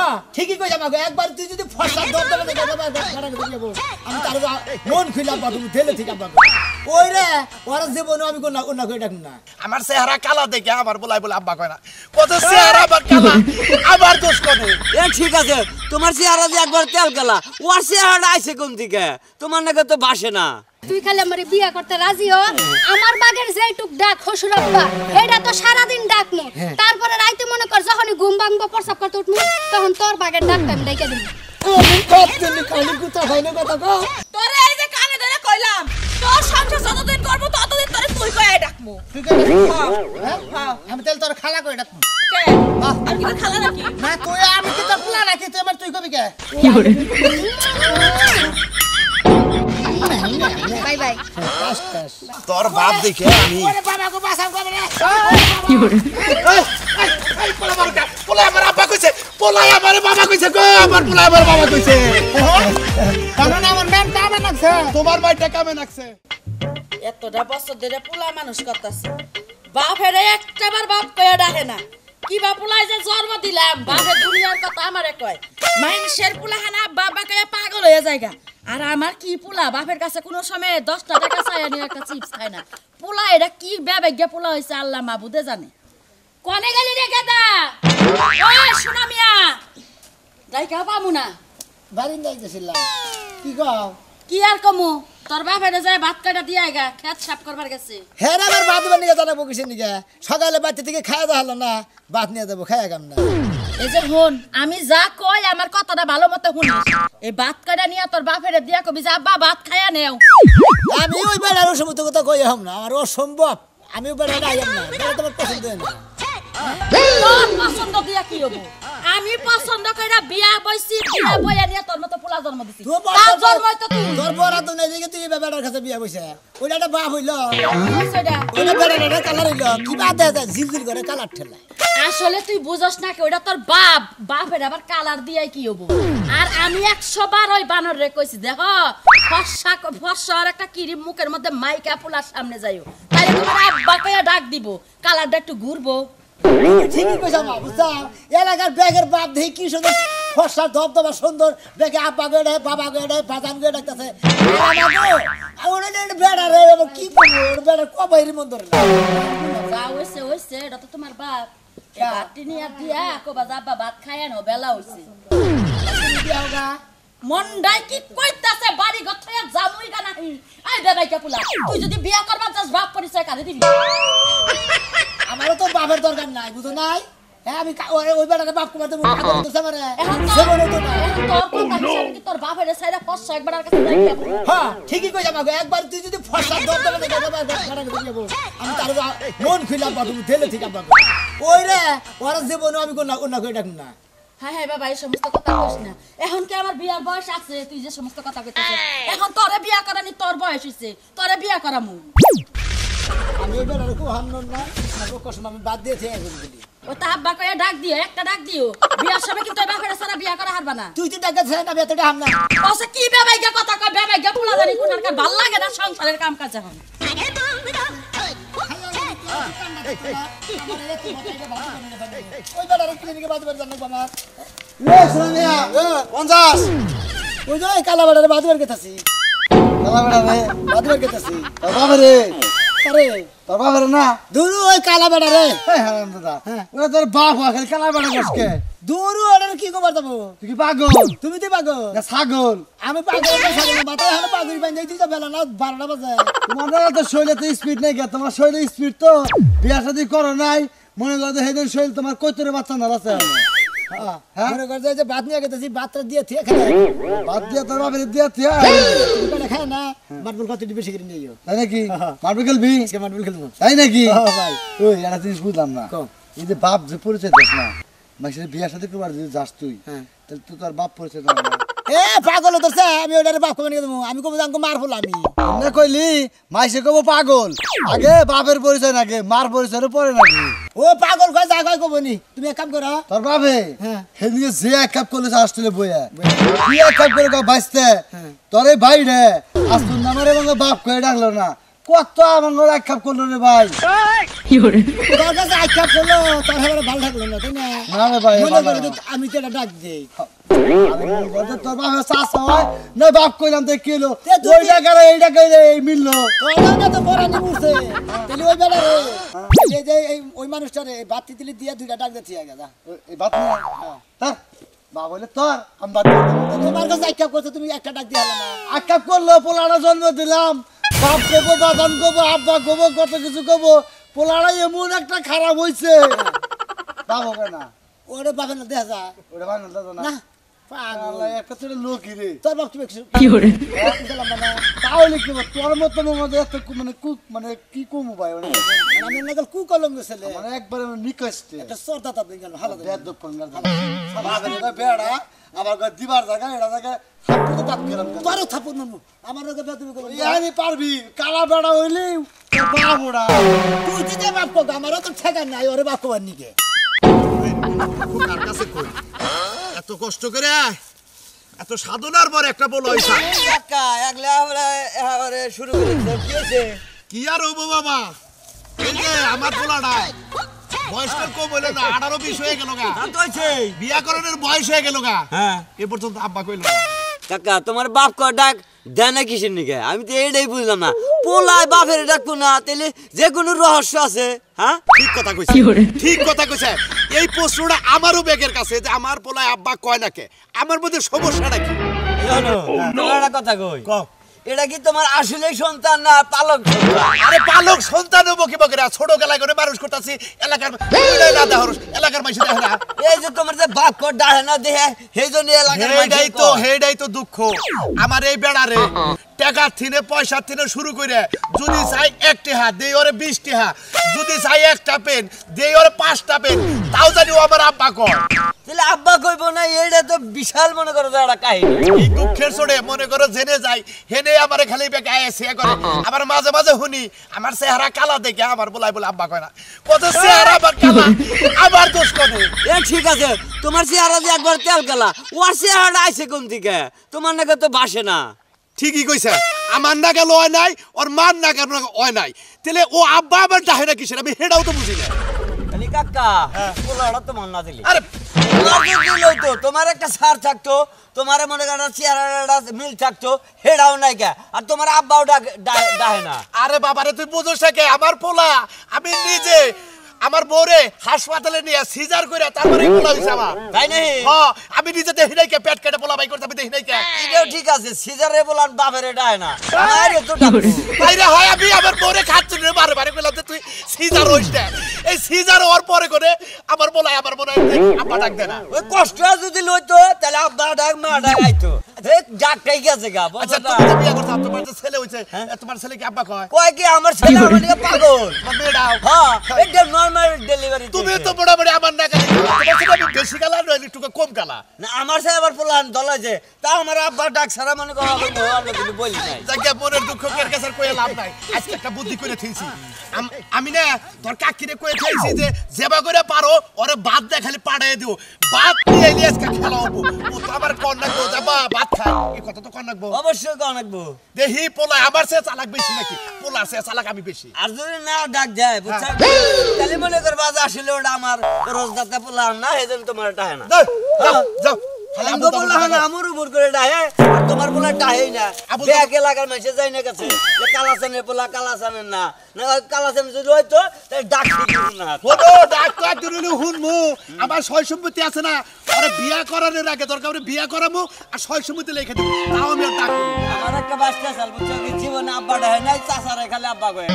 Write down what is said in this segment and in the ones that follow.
হ্যাঁ ঠিকই কইছ আমাকে একবার তুই যদি ফসা দরদরে দেখা যাবে গাড়া করে যাব আমি তার মন খুইলা বাবু ঠেলে ঠিক আব্বা ওই রে ওর জীবন আমি কোন না কই ডাক না আমার চেহারা কালা দেখে আমার বলাই বলে আব্বা কয় না কত চেহারা আবার কালা আবার দোষ করে এ ঠিক আছে তোমার চেহারা যে একবার তেল কালা ওর চেহারাটা আইছে কোন দিকে তোমার নাকি তো বাসে না তুই খালি আমারে বিয়া করতে রাজি হ আমার বাগের যেটুক ডাক হসুর আব্বা এটা তো সারা দিন ডাকমু তারপরে রাইতে মনে কর যখনই ঘুম ভাঙবো প্রসাব করতে উঠমু তখন তোর বাগের ডাকটা আমি ডাইকা দিমু আমি কতদিন খালি গুতা খাইনা কথা কো তোরে এই যে কানে ধরে কইলাম তোর সংসার যতদিন করব ততদিন তোরে তুই কই ডাকমু তুই কই হ্যাঁ আমি তেল তোর খালা কই ডাকমু কে আর কি খালা নাকি না তুই আমি কি তোর প্ল্যান নাকি তুই আমার তুই কবি কে কি করে বাই বাই তোর বাপ দেখে আমি ওরে বাবা গো বাসাও কবে রে কি করে এই পোলা আমার আব্বা কইছে পোলাই আমার বাবা কইছে গো আমার পোলা আমার বাবা কইছে কারণ আমার নাম কামে নাকছে তোমার ভাইটা কামে নাকছে এতটা বছর ধরে পোলা মানুষ করতেছে বাপেরে একটাবার বাপ কইয়া ডাকে না কি বাপুলাই যে জন্ম দিলাম বাপে দুনিয়ার কথা আমারে কয় মানুষের পোলাহানা বাবা কইয়া পাগল হয়ে যায়গা আর আমার কি পোলা বাপের কাছে কোনো সময় 10 টাকা চাইয়া নিয়ে একটা চিপস খায় না পোলা এটা কি বেবেগে পোলা হইছে আল্লাহ মাবুদে জানে কোনে গেলি রে গাদা ওই শোনা মিয়া যাইকা পামু না বারিন যাইতেছিলাম কি কও কি আর কমু তোর বাপেরে যায় ভাত কাটা দিয়া গা খেত সাফ করবার গেছে হ্যাঁ আমার বাদ বানিয়ে নিয়ে জানাবো কিসের নিকে সকালে বাচ্চা থেকে খাওয়া দাওয়া হলো না ভাত নিয়ে যাবো খাওয়া কাম না এই যে হন আমি যা কই আমার কথাটা ভালো মতো শুনিস এই ভাত কাটা নিয়ে তোর বাপেরে দিয়া কবি যে আব্বা ভাত খায়া নেও আমি ওই বেড়ার সমস্ত কথা কই হম না আমার অসম্ভব আমি ওই বেড়া আইম না বেড়া তোমার পছন্দ না তোর পছন্দ দিয়া কি হবো আমি পছন্দ কইরা বিয়া বইছি বিয়া বইয়া নিয়ে তোর মতো পোলা জন্ম দিছি তার জন্মই তো তুই তোর বড়া তো নাই যে তুই বেড়ার কাছে বিয়া বইছে ওইটা একটা বাপ হইলো সেটা ওইটা বেড়ার কালার হইলো কি বাদ দেয় ঝিলঝিল করে কালার ঠেলা আসলে তুই বুঝস না কি ওটা তোর বাপ বাপের আবার কালার দিয়াই কি হবো আর আমি 100 বার ওই বানর রে কইছি দেখো ফর্সা আর একটা কিরিম মুখের মধ্যে মাইকা পোলার সামনে যাইও তাইলে তোমার আব্বা কইয়া ডাক দিব কালারটা একটু ঘুরবো ঠিকই কইছ মা বুঝছা এলাকার ব্যাগের বাপ দেখি কি সুন্দর ফর্সা দবদবা সুন্দর ব্যাগে আব্বা গেড়ে বাবা গেড়ে বাজান গেড়ে ডাকতেছে বেড়া রে কি করবো বেড়া কবাইরি মন্দর যা হইছে এটা তো তোমার বাপ বাটি নিয়ে দিয়া কবা যাবা ভাত খায় না বেলা হইছে মন্ডাই কি কইতাছে বাড়ি গথয়া জামুই গা নাহি আই বেবাইকা পুলা তুই যদি বিয়া করবা যাস বাপ পরিচয় কাঁদে দিবি আমারও তো বাপের দরকার নাই বুঝো নাই হ্যাঁ আমি ওই বেড়াকে বাপ কুমার দেবো এখন তোর কথা হিসাবে কি তোর বাপের সাইরা 500 একবার কাছে যাইয়া হ্যাঁ ঠিকই কইছ আমাকে একবার তুই যদি ফসা দরদরে দেখা যাবে গাড়া করে যাব আমি তার মন খুইলা বাবু ঠেলে ঠিক আব্বা ওই রে ওর জীবন আমি কোন না কই ডাক না হ্যাঁ হ্যাঁ বাবা এই সমস্ত কথা কইস না এখন কি আমার বিয়ার বয়স আছে তুই যে সমস্ত কথা কইতেছিস এখন তোরে বিয়া করানি তোর বয়স হইছে তোরে বিয়া করামু আমি ওই বেড়ার খুব হান্নন না আমার কসম আমি বাদ দিয়েছি এখন বলি ও তা আব্বা কইয়া ডাক দিও একটা ডাক দিও বিয়ার সময় কি তোর বাপের সারা বিয়া করা হারবা না তুই তো ডাকাছে না আমি এতটা হাম না ওসে কি বেবাইগা কথা কই বেবাইগা পোলা জানি কোনার কার ভাল লাগে না সংসারের কাম কাজ এখন ওই বেড়ার ক্লিনিকে বাদ করে জানো বাবা এ সোনিয়া 50 ওই যে কালা বেড়ারে বাদ করে গেতাছি কালা বেড়া রে বাদ করে গেতাছি তোর বাবা রে আরে তোর বাবা রে না দূর ওই কালা বেড়ারে এই হারাম দাদা ওরে তোর বাপ খালি কালা বেড়া বসকে দূর ওর কি খবর দেবো তুই কি পাগল তুমি তো পাগল না ছাগল আমি পাগল ছাগল মাথায় হাতে পাগড়ি বাঁধে দিতে বেলা না 12টা বাজে তোমাদের তো শরীরে তো স্পিড নেই গা তোমার শরীরে স্পিড তো বিয়া শাদী করো নাই মনে করো যে হেদিন শরীর তোমার কইতরে বাচ্চা না আছে হ্যাঁ মনে কর যে ভাত নিয়ে গেতেছি ভাতটা দিয়ে থিয়ে খাই বাদ দিয়া তোর বাপের দিয়া থিয়া তুমি খায় না মার্বল কত বেশি করে নিয়ে তাই নাকি মারবে খেলবি আজকে মার্বল খেলবো তাই নাকি ভাই ওই একটা জিনিস বুঝলাম না কও। এই যে বাপ যে পরিচয় দিস না মাসের বিয়ার সাথে করবার যদি যাস তুই তাহলে তুই তোর বাপ পরিচয় দাও না এ পাগল তোরছে আমি ওটারে বাপ কবে নিয়ে দেবো আমি কবে জানকো মার ফেল আমি না কইলি মাইসে কব পাগল আগে বাপের পরিচয় নাকি মার পরিচয় পরে নাকি ও পাগল কয় যা কয় কবনি তুমি এক কাম করো তোর বাপে হ্যাঁ। সেদিকে যে এক কাপ করলে আসলে বইয়া কি এক কাপ করে বাঁচতে তোর এই ভাই রে আজ তোর নামের এবং বাপ কয়ে ডাকলো না কত আমার আক্ষেপ করলো রে ভাই। তোর কাছে আক্ষেপ করলো তোর এবারে ভালো থাকলো না তাই না? না রে ভাই, মনে ভালো করে না। তো আমি তো এটা ডাক দেই। আমি মনে করছি তোর বাপের চাচা হয় না বাপ কইলাম তো কি হলো তে তুই ওই টাকারে এই টাকায় এই মিললো। তোরা না তো বড় নি বুঝছে তাহলে ওই বেলা রে এই যে এই ওই মানুষটারে বাতি দিলি দিয়া দুইটা ডাক দিতে আগে যা। এই বাপ না তার বাপ হইলে তোর আমি বাদ দিয়ে দেবো। তোমার কাছে আক্ষেপ করছো তুমি একটা ডাক দিয়ে হলো না। আক্ষেপ করলো পোলাটা জন্ম দিলাম বাপ কবো বাদান কবো আব্বা কবো কত কিছু কবো পোলাটা এমন একটা খারাপ হইছে বাপ হবে না ওরে বাবা না দেখা যা ওটা ভাঙল দাদা না না পাগল আল্লাহ, একটা ছেলে লোকই রে তোর বাপ তুমি দিলাম না তাহলে কি বল, তোর মতন মধ্যে এত মানে কি কমু ভাই মানে আমি নাগাল কু কলম গেছিলে মানে একবারে নিকষ্টে একটা সরদা তা দিন গেল ভালো বেদ পঙ্গার বেড়া আবার দিবার জায়গা এটা জায়গা থাপ্পড় দাঁত গেলাম তোরও থাপুর মারমু আমার রোগে বেদবি কলম ইয়ানি পারবি কালা বেড়া হইলি বাপ ওড়া তুই দিতে বাপ কো আমারও তো ঠেকা নাই ওরে বাপ কো নিকে কার কাছে কই এত কষ্ট করে এত সাধনার পর একটা বল হইছে কাকা একলা আমরা শুরু করেছে কি হয়েছে? কি আর হবো বাবা এই যে আমার পোলাটা বয়সটা কম হইলো না 18-20 হয়ে গেল গা তা তো হয়েছে। বিয়া করানোর বয়স হয়ে গেল গা হ্যাঁ এ পর্যন্ত আব্বা কইলো না। কাকা তোমার বাপ কর ডাক দেয় না কিসের নিকে? আমি তো এইটাই বুঝলাম না। পোলায় বাপের ডাকবো না তাহলে যে কোনো রহস্য আছে? হ্যাঁ ঠিক কথা কইছে ঠিক কথা কইছে এই প্রশ্নটা আমারও ব্যাগের কাছে যে আমার পোলায় আব্বা কয় নাকে আমার মধ্যে সমস্যাটা কি জানো তোমার একটা কথা কই, কও এটা কি তোমার আসলে সন্তান না পালক সন্তান? আরে পালক সন্তান হবো কি বকরা ছোট গলায় করে মানুষ করতেছি এলাকার না দেহর এলাকার মাইসে দেখে না এই যে তোমার যে বাপ কর ডাহে না দেহে সেই জন্য এলাকার হেডাই তো দুঃখ আমার এই বেড়ারে টাকা থিনে পয়সা থিনে শুরু করে যদি চাই 1 টাকা দেই ওরে 20 টাকা যদি চাই একটা পেন দেই ওরে 5টা পেন তাও জানি ও আমার আব্বা কয় তাহলে আব্বা কইব না? এইটা তো বিশাল মনে করো যে একটা কাহিনী। এই দুঃখের চড়ে মনে করো জেনে যাই হেনে আমারে খালি বেকে আইসে করে আবার মাঝে মাঝে শুনি আমার চেহারা কালা দেখে আমার বলাই বলে আব্বা কয় না কত চেহারা আবার কালা আবার দোষ করে এ ঠিক আছে, তোমার চেহারা যে একবার তেল গেলা ওর চেহারাটা আইছে কোন দিকে? তোমার নাকি তো বাসে না। ঠিকই কইছে আমার না গেল হয় নাই ওর মান না গেল হয় নাই তাহলে ও আব্বা আবার ডাহে না কিসের আমি হেডাও তো বুঝি না খালি কাকা পোলাটা তোমার না দিলি আরে তোমার তো দিলই তো, তোমার একটা সার থাকতো, তোমার মনে করেন চেহারা মিল থাকতো, হেডাও নাই কে, আর তোমার আব্বাও ডাহে না। আরে বাবারে তুই বুঝোস না কে আমার পোলা আমি নিজে আমার বউরে হাসপাতালে নিয়ে সিজার করে তারপরে পোলা হইছে আমার তাই নাই? হ্যাঁ আমি নিজে দেখি নাই কে পেট কেটে পোলা বাই করতে আমি দেখি নাই কে এটাও ঠিক আছে, সিজারে বলান বাপেরে ডাহে না। আরে তো ডাকবো। বাইরে হয় আমি আমার বউরে খাচ্ছি রে বারে বারে কইলাম যে তুই সিজার হইছ না এই সিজার হওয়ার পরে করে আমার পোলা আমার মনে হয় আব্বা ডাক দে না ওই কষ্ট যদি লইতো তাহলে আব্বা ডাক মা ডাক আইতো। ডাকটাই গেছে গা। আচ্ছা তুমি যে বিয়ে করছো তোমার যে ছেলে হইছে তোমার ছেলে কি আব্বা কয় কয় কি আমার ছেলে আমার নিয়ে পাগল? তোমার মেয়েটাও হ্যাঁ একদম নরমাল ডেলিভারি। তুমি তো মোটামুটি আমার না কালি তোমার ছেলে আমি বেশি কালা নয় একটু কম কালা না আমার সাথে আবার পোলান দলাইছে, তা আমার আব্বা ডাক সারা মনে করো আমি কিন্তু বলি নাই। জায়গা মনের দুঃখ কের কাছে কইয়া লাভ নাই আজকে একটা বুদ্ধি করে থইছি আমি না তোর কাকিরে কইয়া থইছি যে যেবা করে পারো ওরে ভাত দে খালি পাড়ায় দিও ভাত নিয়ে এলি আজকে খেলা হবো ও তো আমার কন্যা গো যাবা ভাত খাই এই কথা তো কন্যা গো অবশ্যই কনাকবো। দেহি পোলা আমার সে চালাক বেশি নাকি পোলার সে চালাক আমি বেশি আর যদি না ডাক দেয় বুঝছেন তাহলে মনে করবা যে আসলে ওটা আমার রোজদাতে পোলাম না, এই জন্য তোমার ডাহে না। যাও যাও যাও আমগো পোলা না আমার উপর করে ডাহে, আর তোমার পোলা ডাহেই না। ব্যাগ এলাকার মেসে যাই না কাছে যে কালাচানের পোলা কালাচানের না, না কালাচান যদি হইতো তাহলে ডাক না। হলো ডাক তো একদিন হুনমু আমার সয় সম্পত্তি আছে না আরে বিয়া করানোর আগে দরকার হলে বিয়া করামু আর সয় সম্পত্তি লিখে দেবো তাও আমি আর ডাক আমার একটা বাচ্চা চাল বুঝছো কি জীবনে আব্বা ডাহে নাই, চাচারে খালি আব্বা কয়ে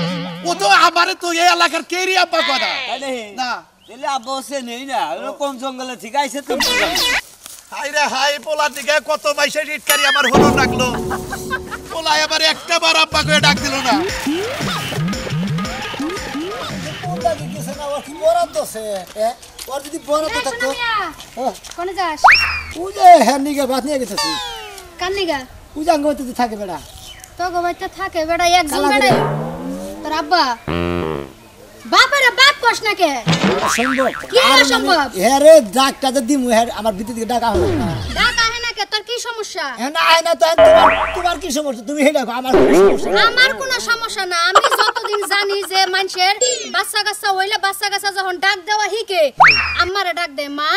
ও তো আমারে তো এই এলাকার কেরি আব্বা কথা তাই নেই না তাহলে আব্বা সে নেই না, কোন জঙ্গলে ঠিক আছে তুমি হাই রে হাই পোলার দিকে কত মাইসে ইটকারি আমার হলো ডাকলো পোলাই আবার একটা বার আব্বা করে ডাক দিল না কোনটা দিতেছে না ওর কি বরাদ দছে ওর যদি বরাদ থাকতো কোনে যাস? ও যে হ্যাঁ নিগে ভাত নিয়ে গেছিস কান নিগা পূজা গতে থাকে বেড়া তো গোবাইতে থাকে বেড়া একজন কালা বেড়া তোর আব্বা বাপের বাপ কস না কে? সম্ভব কি অসম্ভব? হ্যাঁ রে ডাকটা যে দিমু হ্যাঁ আমার ভিতর থেকে ডাকা হলো না ডাক আহে না কে? তোর কি সমস্যা? না না তো তোমার কি সমস্যা? তুমি হেডা আমার কোনো সমস্যা না। আমার কোনো সমস্যা না। আমি যতদিন জানি যে মানুষের বাচ্চা কাচ্চা হইলে বাচ্চা কাচ্চা যখন ডাক দেওয়া হিকে, আম্মারে ডাক দেয় মা,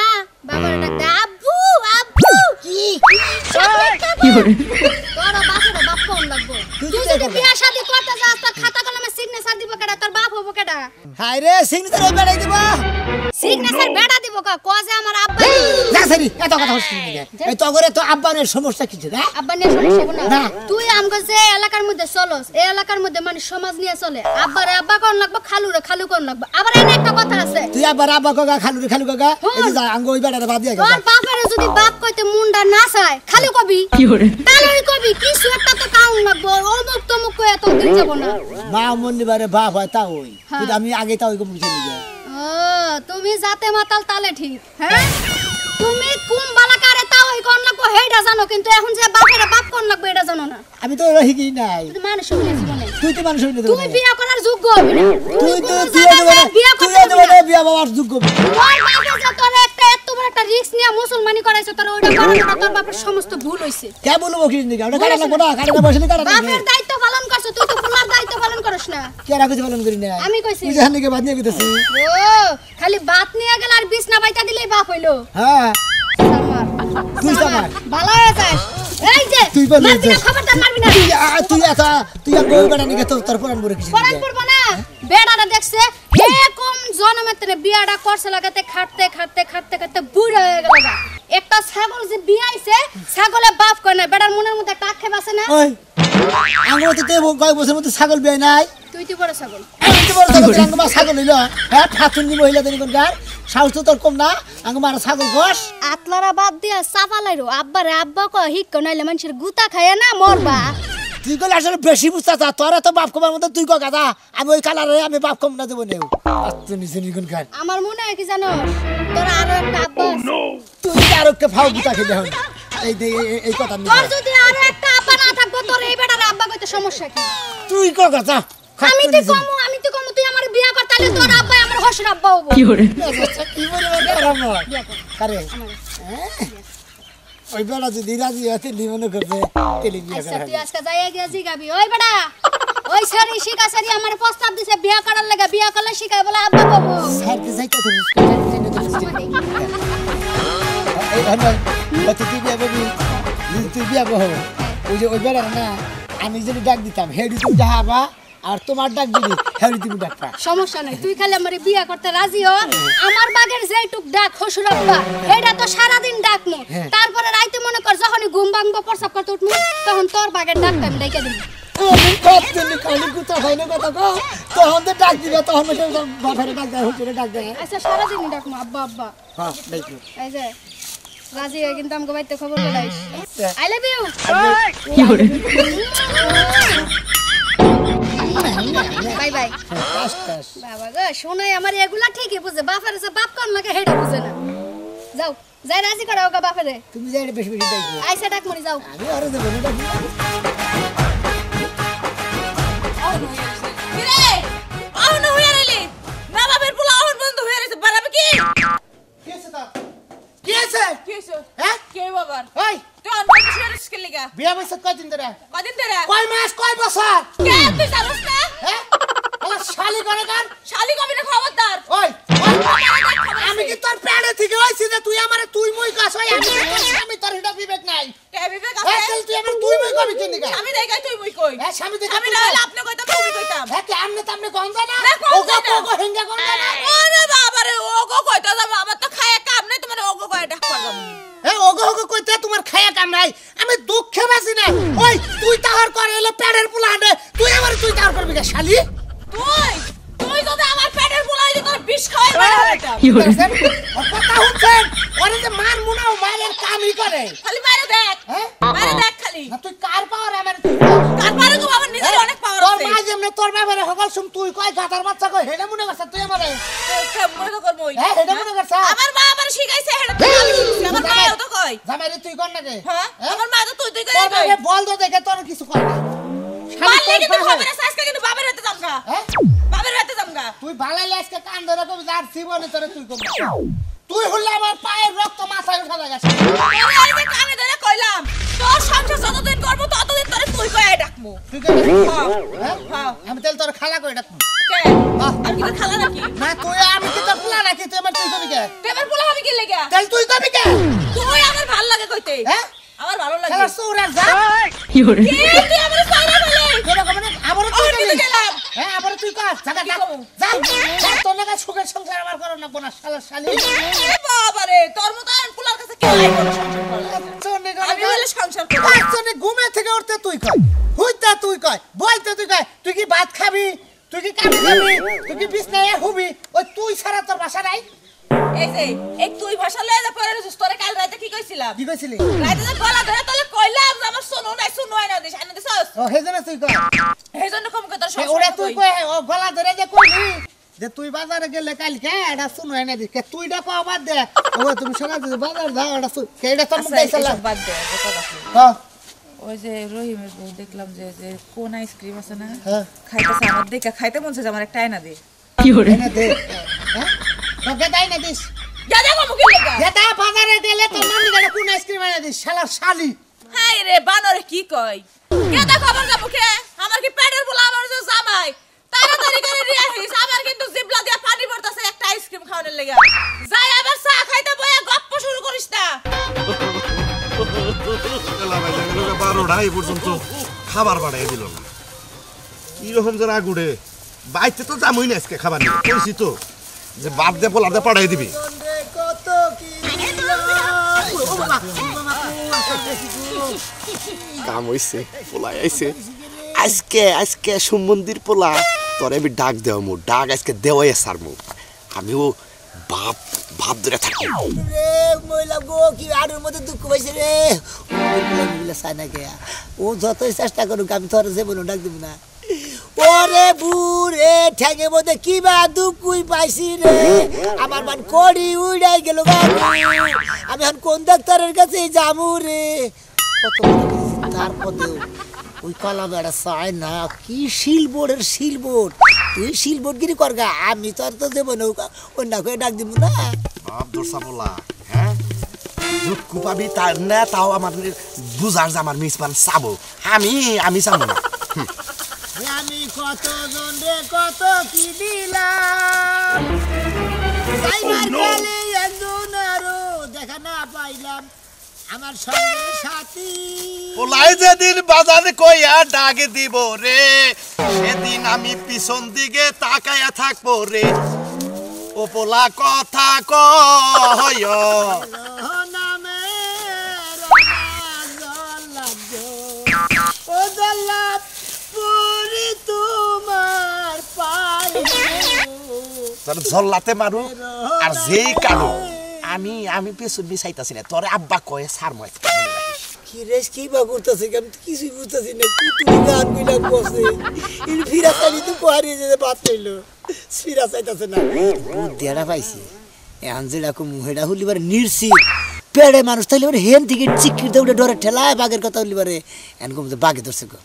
বাবারে ডাক দেয় আব্বু আব্বু। কি তোরা বাপের বাপ কোন লাগবো? তুই যদি বিয়া শাদী করতে যাস তোর খাতা কলমে সিগনেচার দিব কেডা? তোর বাপ হবো কেডা? হায় রে সিগনেচার ওই বেড়াই দিবা। সিগনেচার বেড়া দিব ক যে আমার আব্বা। না সারি এত কথা হচ্ছে না। এই তগরে তো আব্বানের সমস্যা কিছু না। আব্বা নিয়ে সমস্যা না। না। তুই আমগো যে এলাকার মধ্যে চলস, এই এলাকার মধ্যে মানে সমাজ নিয়ে চলে। আব্বারে আব্বা কোন লাগবো, খালুরে খালু কোন লাগবো। আবার এনে একটা কথা আছে, তুই আবার আব্বা কগা খালুরে খালু কগা এই যে আঙ্গ ওই বেড়াটা বাদ দিয়া গেল। তোর বাপের যদি বাপ কইতে মুন্ডা না চায় খালু কবি, তাহলে কবি কিছু একটা তো কাউন লাগবো। অমুক তমুক কই এত দিন যাব না। মা মন্দিবারে বাপ হয় তা ওই কিন্তু আমি আগে তা ওই বুঝে নিয়ে যাই। ও তুমি যাতে মাতাল তালে ঠিক। হ্যাঁ তুমি কোন বালাকারে তা ওই কোন লাগবো হেডা জানো, কিন্তু এখন যে বাপের বাপ কোন লাগবো এটা জানো না। আমি তো রহি কি নাই। তুই মানুষ হইলে জীবনে তুই তো মানুষ হইনি। তুই বিয়া করার যোগ্য হবি না। তুই তো বিয়া বিয়ে দেবে না। বিয়া তুই করতে দেবে না বিয়া বাবার যোগ্য। তোর বাপে যে তোর একটা এত বড় একটা রিস্ক নিয়ে মুসলমানি করাইছে, তোর ওইটা করানোটা তোর বাপের সমস্ত ভুল হইছে। কে বলবো কি নিকে ওটা কাটা লাগবো না। কাটা বসে কাটা লাগবে। বাপের দায়িত্ব পালন করছ, তুই তো ফুলার দায়িত্ব পালন করছ না। কে রাখতে পালন করি না। আমি কইছি। তুই জানি কে বাদ নিয়ে গেছিস। ও খালি ভাত নিয়ে গেল আর বিছনা বাইতা দিলেই বাপ হইলো। হ্যাঁ তুই সামার ভালো হয়ে যাস। এই যে তুই বল মারবি না, খবরদার মারবি না। তুই একা তুই আর বউ বেড়া নিকে তোর পুরান বড় কিছু পরান করব না। বেড়াটা দেখছে হে কম জন্মেতে বিয়াটা করছে লাগাতে খাটতে খাটতে খাটতে খাটতে বুড়া হয়ে গেল গা। একটা ছাগল যে বিয়াইছে ছাগলে বাপ কয় না, বেড়ার মনের মধ্যে একটা আক্ষেপ আছে না। ওই আঙ্গুর তো কয় বছর মতো ছাগল বিয়ে নাই। তুই তুই বড় ছাগল। আমি তো বড় ছাগল আঙ্গুর মা ছাগল হইল। হ্যাঁ ঠাকুর মহিলা দেনি কোনকার সাহস তো তোর কম না। আঙ্গুর মারা ছাগল গোস আতলারা বাদ দিয়া চাপালাইরো আব্বারে আব্বা কয় হিক নাইলে মানুষের গুতা খায় না মরবা। তুই কলে আসলে বেশি বুঝতা চা তোরা তো বাপ কমার মতো তুই ক গাদা। আমি ওই কালারে আমি বাপ কম না দেবো নেও। আচ্ছা নিচে কোনকার আমার মনে হয় কি জানো, তোর আরো একটা আব্বা আছে। তুই আর কে ফাও গুতা খেলে হন এই এই কথা তোর নিয়ে যদি আরো একটা আব্বা না থাকবো, তোর এই বেটার আব্বা কইতে সমস্যা কি? তুই ক গাদা। আমি তো কমু তুই আমার বিয়া কর, তাহলে তোর আব্বা আমার হসুর আব্বা হবো। কি বলে আরাম আরে ওই বেড়া যদি রাজি আছে লিমনে করবে তেলি বিয়ে আচ্ছা করা। তুই আজকে যাইয়া গিয়া জিগাবি, ওই বেটা ওই সারি শিকা সারি আমার প্রস্তাব দিছে বিয়া করার লাগা, বিয়া করলে শিখাই বলে আব্বা কবো। সারতে যাইতে তো এই হনয় তুই বিয়ে করবি তুই বিয়ে করব। ওই যে ওই বেড়া না আমি যদি ডাক দিতাম হেডি তুমি যাবা আর তোমার ডাক দিবি হেডি তুমি ডাকবা। সমস্যা নাই, তুই খালি আমার বিয়া করতে রাজি হ। আমার বাগের যেটুক ডাক হসুর আব্বা এটা তো সারা দিন ডাকমু। তারপরে রাইতে মনে কর যখনই ঘুম ভাঙবো প্রস্তাব করতে উঠমু, তখন তোর বাগের ডাকটা আমি ডাইকা দিবি। আমি কতদিন খালি গুতা খাইনে কথা কো তখন তো ডাক দিবে তখন বাফারে ডাক দেয় হুজুরে ডাক দেয়। আচ্ছা সারা দিন ডাকমু আব্বা আব্বা। হ্যাঁ দেখো এই যে রাজি হয়ে কিন্তু আমাকে বাইতে খবর পাঠাইস। I love you. কি করে বাই বাই। বাবা গো শোনাই আমার এগুলা ঠিকই বুঝে, বাপের যে বাপ কোন লাগে হেডা বুঝে না। যাও যাই রাজি করাও গা বাপেরে। তুমি যাই বেশি বেশি ডাকো। আইসা ডাক মনি যাও। আমি আরো দেব না ডাকি। কিরে আউন হইয়া রইলি না, বাপের পোলা আউন বন্ধ হইয়া রইছে। বাড়াবে কি কি আছে তা কি আছে কি হইছে? হ্যাঁ কে বাবার ওই তুই অন্য কিছু হইছিস কি লিগা? বিয়া বছর কয়দিন ধরে কদিন ধরে কয় মাস কয় বছর কে তুই জানোস না? হ্যাঁ আমার শালি করে গান শালি কবি না খবরদার। ওই আমি কি তোর প্যাডে থেকে হইছি যে তুই আমারে তুই মুই কাছ হই আমি তোর হিডা বিবেক নাই। কে বিবেক হ্যাঁ আছে? তুই আমার তুই মুই কবি কেন নিকা আমি দেখাই তুই মুই কই। হ্যাঁ স্বামী দেখে আমি না হলে আপনি কইতাম তুমি কইতাম। হ্যাঁ কে আমনে তামনে গন্ধ না না, গন্ধ ওগো না। ওগো হিঙ্গা গন্ধ না ওরে বাবা রে ওগো কইতা যাব, আমার তো খায়া কাম নাই, তোমার ওগো কয় ডাক করলাম। হ্যাঁ ওগো ওগো কইতে তোমার খায়া কাম নাই। আমি দুঃখে বাসি না। ওই তুই তাহার করে এলো প্যাডের পোলা আনে তুই আমার তুই তাহার করবি কে শালি। তুই তুই যদি আমার পেটের পোলাই দি তোর বিষ খাওয়াই বেড়া হইতাম। কি হইছে ও কথা হচ্ছেন ওরে যে মার মুনাও মারের কামই করে। খালি মারে দেখ, হ্যাঁ মারে দেখ খালি। না তুই কার পাওয়ার আমার তারপরে গো বাবার নিজের অনেক পাওয়ার তোর আছে। মা যেমনে তোর বাবারে হকল শুন তুই কয় গাধার বাচ্চা কয় হেডা মনে করছ তুই আমারে। মনে তো করবো হ্যাঁ হেডা মনে করছ আমার মা আমার শিখাইছে হেডা তো আমি শিখছি। আমার মা তো কয় জামাইরে তুই কর না কে হ্যাঁ আমার মা তো তুই তুই করে তোর কয়। বাবা বল তো দেখে তোর কিছু কয় না। মারলে কিন্তু খবর আছে আজকে কিন্তু বাবার হাতে জামগা। হ্যাঁ বাবার হাতে জামগা। তুই ভালাই আজকে কান ধরে কবি যার জীবনে তোরে তুই কম তুই হলে আমার পায়ের রক্ত মাথায় উঠা লাগাছ। তোরে এই যে কানে ধরে কইলাম হ্যাঁ আমি তাহলে তোর খালা কই ডাক কে আমি কি খালা নাকি না তুই আমি কি তোর পোলা নাকি তুই আমার তুই কবি কে তেবার পোলা আমি কি লাগা তাহলে তুই কবি কে তুই আমার ভালো লাগে কইতে হ্যাঁ আমার ভালো লাগে খেলা সৌরা যা কি তুই আমার সাইরা বলে তোরা কবে আবার তুই আমি কবি গেলাম হ্যাঁ আবার তুই কর জায়গা যা যা তোর লাগা সুখের সংসার আমার করো না কোনা শালা শালি এ বাবা রে তোর মত আর পোলার কাছে কে আইবো আমি বলে সংসার করব পাঁচজনে ঘুমে থেকে উঠতে তুই কয় হইতা তুই কয় বলতে তুই কয় তুই কি ভাত খাবি তুই কি কামি খাবি তুই কি বিছনায় হুবি ওই তুই ছাড়া তোর বাসা নাই এই যে এই তুই ভাষা লয়ে যা পরে তোরে কাল রাতে কি কইছিলাম কি কইছিলি রাতে যে গলা ধরে তোলে কইলাম যে আমার শোনো নাই না দিস আইনা দিছস ও হেজনে তুই কয় এই জন্য কম কই তোর এ ওরে তুই কয় ও গলা ধরে যে কইলি যে তুই বাজারে গেলে কালকে এটা শুনো এনে দিস কে তুই ডাকো বাদ দে ও তুমি সকাল থেকে বাজার দাও এটা কে এটা তোর মুখে আইছলা বাদ দে কথা হ্যাঁ ওই যে রহিমের বউ দেখলাম যে যে কোন আইসক্রিম আছে না হ্যাঁ। খাইতেছে আমার দেখে খাইতে মন চাইছে আমার একটা আইনা দে এনে দে হ্যাঁ তোকে দাই না দিস যা যা মুখে লাগা যেটা বাজারে গেলে তোর নানি গেলে কোন আইসক্রিম এনে দিস শালা শালি হাই রে বানরে কি কই কে দা খবর যা মুখে আমার কি পেটের বলা আমার যে জামাই তাড়াতাড়ি করে নিয়ে আসিস আমার কিন্তু জিবলা দিয়া পানি পড়তাছে একটা আইসক্রিম খাওয়ানোর লাগা যাই আবার চা খাইতে বয়া গপ্প শুরু করিস না বারোটাই পর্যন্ত খাবার বাড়াই দিল না কিরকম যে রাগুড়ে বাইতে তো জামই না আজকে খাবার নিয়ে কইছি তো যে বাদ দে পোলাতে পাঠাই দিবি কত কি কাম হইছে পোলাই আইছে আজকে সুমন্দির পোলা তোরে আমি ডাক দেও মু ডাক আজকে দেওয়াই সার মু আমিও ভাব ধরে থাকি রে মইলা গো কি আড়ুর মধ্যে দুঃখ পাইছে রে ওগুলা সানা গয়া ও যতই চেষ্টা করুক আমি তোর জীবন ডাক দিব না ওরে বুড়ে ঠ্যাঙে মধ্যে কিবা দুকুই পাইছি রে আমার মান কড়ি উড়াই গেল বাবু আমি এখন কোন ডাক্তারের কাছে যামু রে কত তারপরেও ওই কলা বেড়া চায় না কি শিলবোর্ডের শিলবোর্ড তুই শিলবোর্ড গিরি করগা আমি তোর তো দেবো না অন্য করে ডাক দিব না ভাব দর্শা পোলা হ্যাঁ দুঃখ পাবি তার না তাও আমার বুঝার যে আমার মিসমান চাবো আমি চাবো না আমি কত জন রে কত কি দিলাম যাইবার কালে একজন আরো দেখা না পাইলাম আমার সঙ্গে সাথী পোলাই যেদিন বাজারে কইয়া ডাকে দিব রে সেদিন আমি পিছন দিকে তাকায়া থাকবো রে ও পোলা কথা কয় নামে ও জল্লাদ পুরি তোমার পায়ে তোর ঝল্লাতে মারু আর যেই কালো আমি পেছন চাইতাছি না তোরে আব্বা কয়ে সার মই কি রেস কি বা করতেছে আমি তো কিছুই বুঝতেছি না কি তুমি গান কইলা বসে ইন ফিরা চাইলি তো কোহারিয়ে যেতে বাদ পেলো ফিরা চাইতাছে না দেড়া পাইছি এখন যেটা মুহেটা হলিবার নির্সিত পেড়ে মানুষ তাইলে হেন থেকে চিকির দৌড়ে ডরে ঠেলায় বাঘের কথা হলিবারে এখন কম তো বাঘে ধরছে গো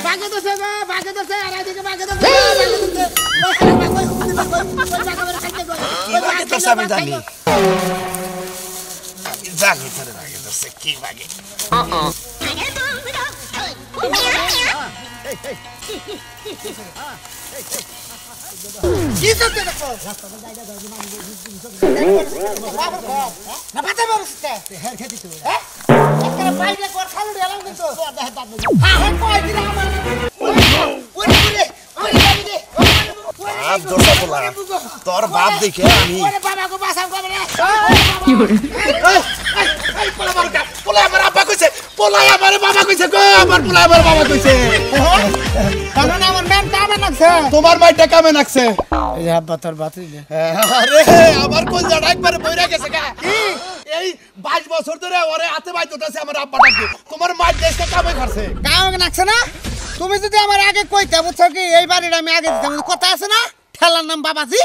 বাঘে ধরছে গো বাঘে ধরছে আর এদিকে বাঘে ধরছে বাঘে ধরছে আমি জানি জানি তোরে বাঘে ধরছে কি বাঘে কি করতে দেখো না পাতা বলছিস হ্যাঁ খেতে তো হ্যাঁ একটা বাইরে কর খালু এলাম কিন্তু হ্যাঁ হ্যাঁ কই দিলা আমার ওরে ওরে বাপ দর্শা পোলা তোর বাপ দেখে আমি ওরে বাবা গো বাসাও করে রে কি করে এই পোলা আমার আব্বা কইছে পোলা আমার বাবা কইছে গো আমার পোলা আমার বাবা কইছে কারণ আমার নাম কামে লাগছে তোমার মাইটা কামে নাকছে এই আব্বা তোর বাতিলে আরে আমার কোন জায়গা একবার বইরা গেছে গা এই 22 বছর ধরে ওরে হাতে বাইতে উঠেছে আমার আব্বাটাকে তোমার মাইট দেশে কামে করছে কামে লাগছে না তুমি যদি আমার আগে কইতে বুঝছো কি এই বাড়িটা আমি আগে দিতাম কথা আছে না ঠেলার নাম বাবাজি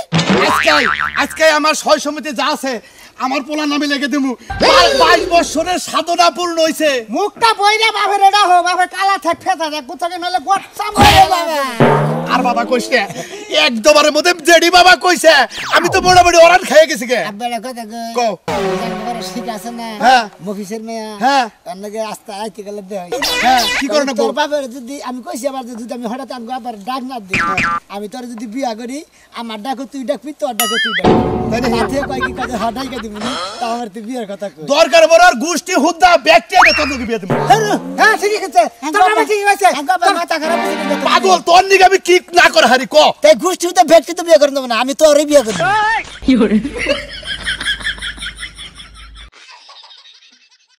আজকে আমার সয় সমিতি যা আছে আমার পোলা নামে লেগে দেবো 22 বৎসরের সাধনা পূর্ণ হইছে মুখটা বইরা বাপের এটা হো বাপে কালা থাক ফেতা দেখ কোথাকে নলে গোচ্ছা মরে বাবা আর বাবা কইছে একদমের মধ্যে জেডি বাবা কইছে আমি তো মোটামুটি ওরান খেয়ে গেছি গে আব্বারা কথা কও ঠিক আছে না হ্যাঁ। মফিসের মেয়া হ্যাঁ। আপনাকে আস্তে আইতে গেলে দেয় হ্যাঁ কি করে না তোর বাবার যদি আমি কইছি আবার যদি আমি হঠাৎ আমাকে আবার ডাক না দিই আমি তোর যদি বিয়া করি আমার ডাকো তুই ডাকবি তোর ডাকো তুই ডাকবি তাই নাকি? তাতে কয় কি কাজে হঠাই কে দিবি না তা আমার তুই বিয়ের কথা কই দরকার বড় আর গোষ্ঠী হুদ্দা ব্যাকটেরিয়া দে তোর লোকে বিয়ে দেব হ্যাঁ ঠিকই আছে তোর বাবা ঠিকই আছে আবার মাথা খারাপ হয়েছে কিন্তু। পাগল তোর নিকে আমি কি না করে হারি ক তাই গোষ্ঠী তো ভেটকে তো বিয়ে করে দেবো না আমি তো ওরই বিয়ে করবো